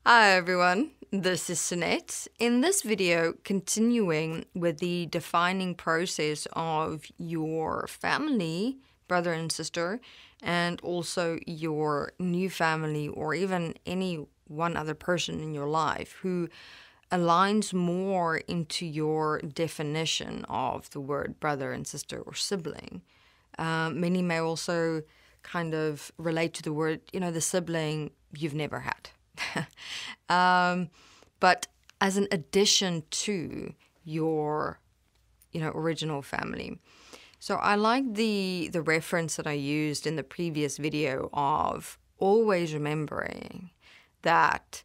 Hi everyone, this is Sunette. In this video, continuing with the defining process of your family, brother and sister, and also your new family or even any one other person in your life who aligns more into your definition of the word brother and sister or sibling. Many may also kind of relate to the word, the sibling you've never had. But as an addition to your, original family. So I like the reference that I used in the previous video of always remembering that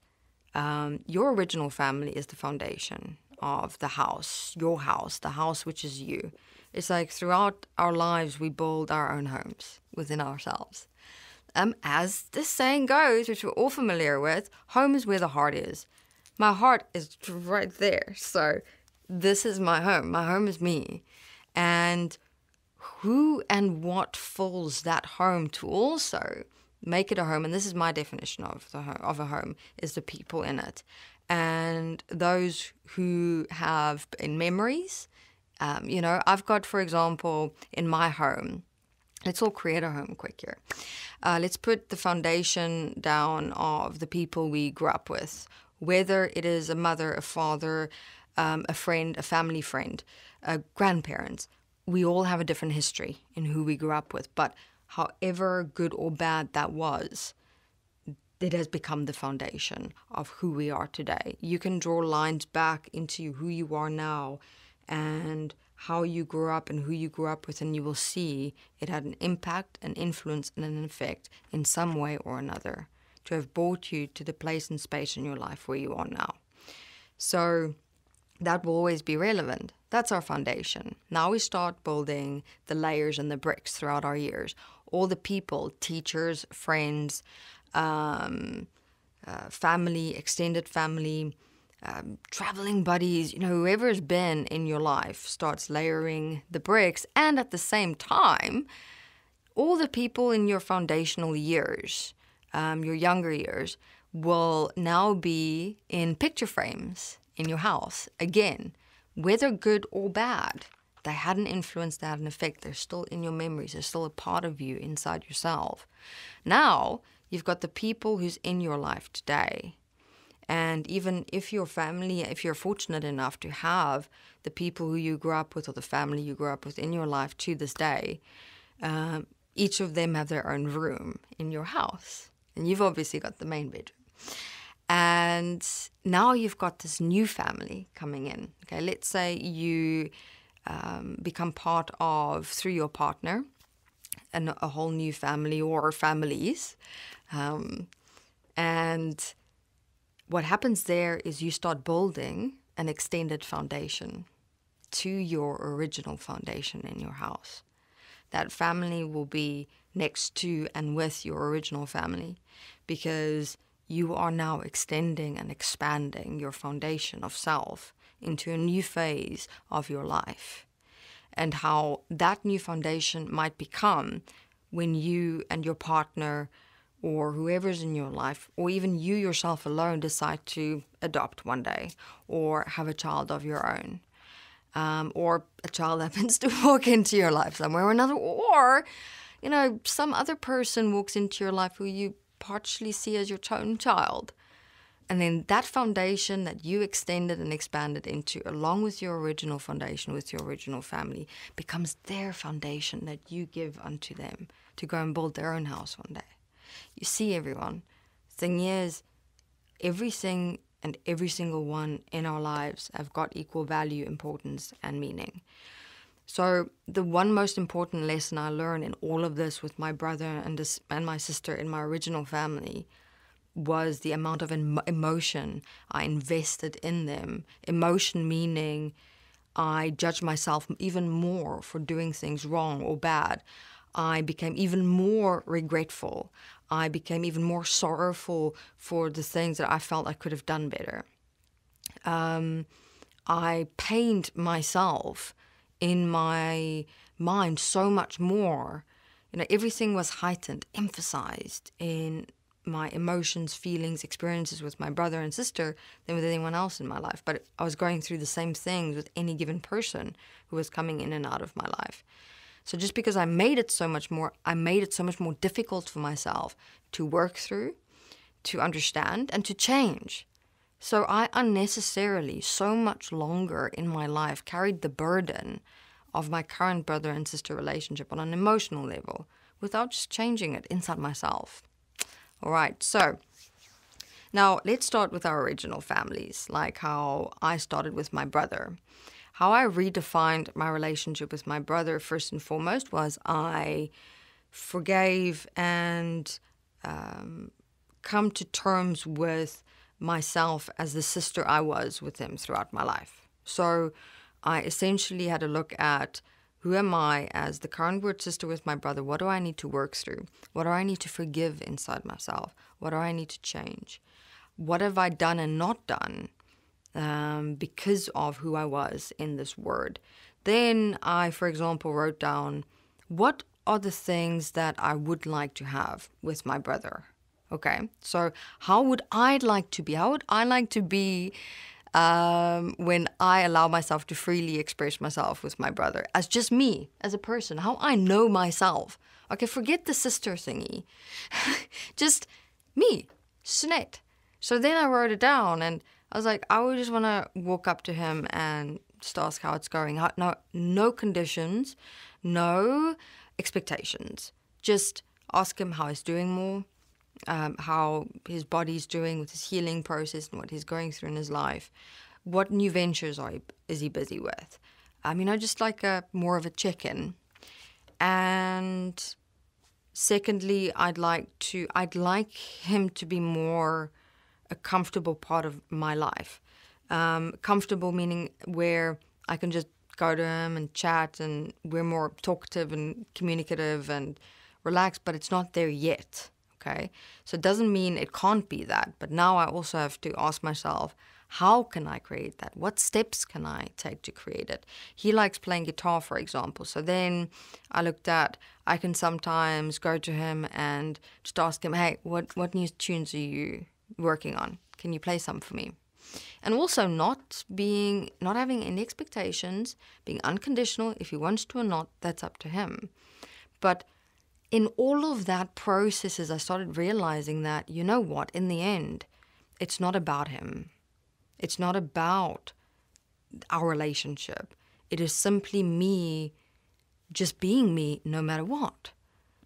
your original family is the foundation of the house, the house which is you. It's like throughout our lives, we build our own homes within ourselves. As this saying goes, which we're all familiar with, home is where the heart is. My heart is right there. So this is my home. My home is me. And who and what fills that home to also make it a home, and this is my definition of a home, is the people in it. And those who have in memories, I've got, for example, in my home, let's all create a home quick here. Let's put the foundation down of the people we grew up with, whether it is a mother, a father, a friend, a family friend, grandparents. We all have a different history in who we grew up with, but however good or bad that was, it has become the foundation of who we are today. You can draw lines back into who you are now and how you grew up and who you grew up with, and you will see it had an impact, an influence, and an effect in some way or another to have brought you to the place and space in your life where you are now. So that will always be relevant. That's our foundation. Now we start building the layers and the bricks throughout our years. All the people, teachers, friends, family, extended family, traveling buddies, whoever has been in your life starts layering the bricks. And at the same time, all the people in your foundational years, your younger years, will now be in picture frames in your house. Again, whether good or bad, they had an influence, they had an effect. They're still in your memories. They're still a part of you inside yourself. Now, you've got the people who's in your life today. And even if your family, if you're fortunate enough to have the people who you grew up with or the family you grew up with in your life to this day, each of them have their own room in your house. And you've obviously got the main bedroom. And now you've got this new family coming in. Okay, let's say you become part of, through your partner, a whole new family or families. And what happens there is you start building an extended foundation to your original foundation in your house. That family will be next to and with your original family because you are now extending and expanding your foundation of self into a new phase of your life. And how that new foundation might become when you and your partner or whoever's in your life, or even you yourself alone, decide to adopt one day or have a child of your own. Or a child happens to walk into your life somewhere or another, or, some other person walks into your life who you partially see as your own child. And then that foundation that you extended and expanded into, along with your original foundation, with your original family, becomes their foundation that you give unto them to go and build their own house one day. You see, everyone, the thing is, everything and every single one in our lives have got equal value, importance, and meaning. So the one most important lesson I learned in all of this with my brother and my sister in my original family was the amount of emotion I invested in them. Emotion meaning I judged myself even more for doing things wrong or bad. I became even more regretful. I became even more sorrowful for the things that I felt I could have done better. I pained myself in my mind so much more. Everything was heightened, emphasized in my emotions, feelings, experiences with my brother and sister than with anyone else in my life. But I was going through the same things with any given person who was coming in and out of my life. So just because I made it so much more difficult for myself to work through, to understand, and to change. So I unnecessarily, so much longer in my life, carried the burden of my current brother and sister relationship on an emotional level without just changing it inside myself. All right, so now let's start with our original families, like how I started with my brother. How I redefined my relationship with my brother, first and foremost, was I forgave and come to terms with myself as the sister I was with him throughout my life. So I essentially had a look at, who am I as the current word sister with my brother? What do I need to work through? What do I need to forgive inside myself? What do I need to change? What have I done and not done because of who I was in this word? Then I, for example, wrote down, what are the things that I would like to have with my brother? Okay, so how would I like to be? How would I like to be when I allow myself to freely express myself with my brother as just me, as a person, how I know myself. Okay, forget the sister thingy. Just me, Sunette. So then I wrote it down and I was like, I would just want to walk up to him and just ask how it's going. No conditions, no expectations. Just ask him how he's doing more. How his body's doing with his healing process and what he's going through in his life. What new ventures is he busy with? Just like more of a check-in. And secondly, I'd like him to be more a comfortable part of my life. Comfortable meaning where I can just go to him and chat and we're more talkative and communicative and relaxed, but it's not there yet. Okay, so it doesn't mean it can't be that, but now I also have to ask myself, how can I create that? What steps can I take to create it? He likes playing guitar, for example. So then I looked at, I can sometimes go to him and just ask him, hey, what new tunes are you working on? Can you play some for me? And also not having any expectations, being unconditional. If he wants to or not, that's up to him. But in all of that processes, I started realizing that, you know what, in the end, it's not about him. It's not about our relationship. It is simply me just being me no matter what.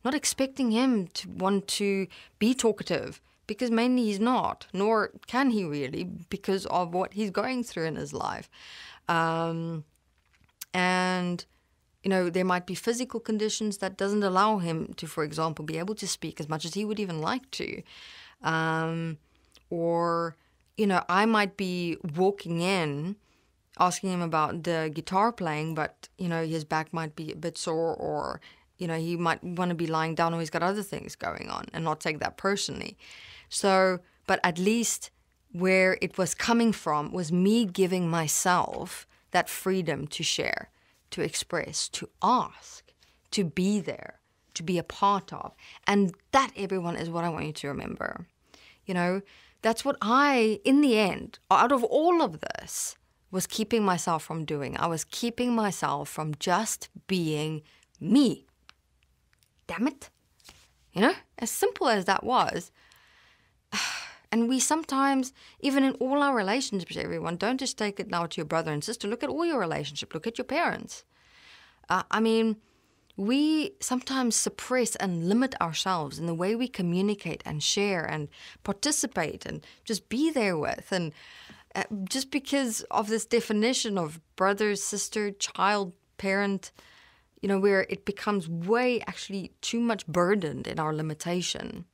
Not expecting him to want to be talkative, because mainly he's not, nor can he really, because of what he's going through in his life. There might be physical conditions that doesn't allow him to, for example, be able to speak as much as he would even like to. I might be walking in, asking him about the guitar playing, but, his back might be a bit sore, or, he might want to be lying down, or he's got other things going on, and not take that personally. So, but at least where it was coming from was me giving myself that freedom to share, to express, to ask, to be there, to be a part of. And that, everyone, is what I want you to remember. That's what in the end, out of all of this, was keeping myself from doing. I was keeping myself from just being me. Damn it. As simple as that was. And we sometimes, even in all our relationships, everyone, don't just take it now to your brother and sister. Look at all your relationships. Look at your parents. We sometimes suppress and limit ourselves in the way we communicate and share and participate and just be there with. And just because of this definition of brother, sister, child, parent, where it becomes way actually too much burdened in our limitation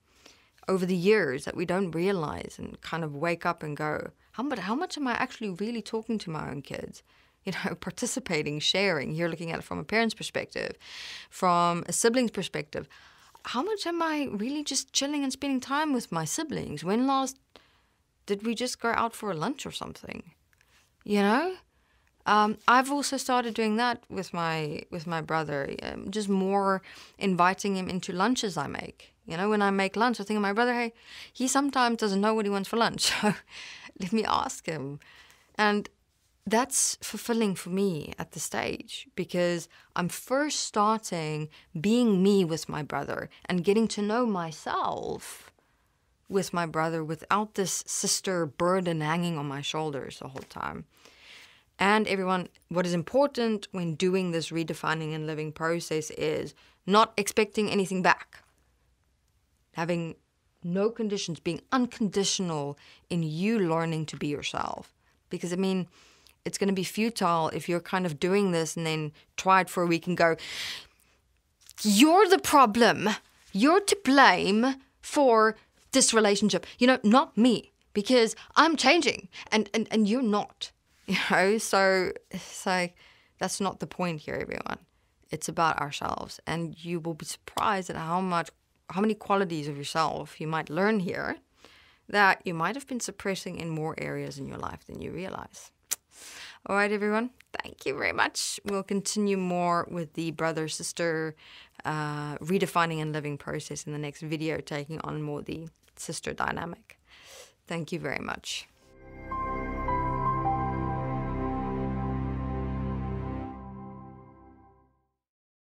over the years that we don't realize and kind of wake up and go, how much am I actually really talking to my own kids? Participating, sharing. You're looking at it from a parent's perspective, from a sibling's perspective. How much am I really just chilling and spending time with my siblings? When last did we just go out for a lunch or something? I've also started doing that with my brother, just more inviting him into lunches I make. You know, when I make lunch, I think of my brother, hey, he sometimes doesn't know what he wants for lunch. So let me ask him. And that's fulfilling for me at this stage, because I'm first starting being me with my brother and getting to know myself with my brother without this sister burden hanging on my shoulders the whole time. And everyone, what is important when doing this redefining and living process is not expecting anything back. Having no conditions, being unconditional in you learning to be yourself. Because, I mean, it's going to be futile if you're kind of doing this and then try it for a week and go, you're the problem. You're to blame for this relationship. You know, not me, because I'm changing and you're not. You know, so it's like, that's not the point here, everyone. It's about ourselves. And you will be surprised at how many qualities of yourself you might learn here that you might have been suppressing in more areas in your life than you realize. All right, everyone. Thank you very much. We'll continue more with the brother-sister redefining and living process in the next video, taking on more the sister dynamic. Thank you very much.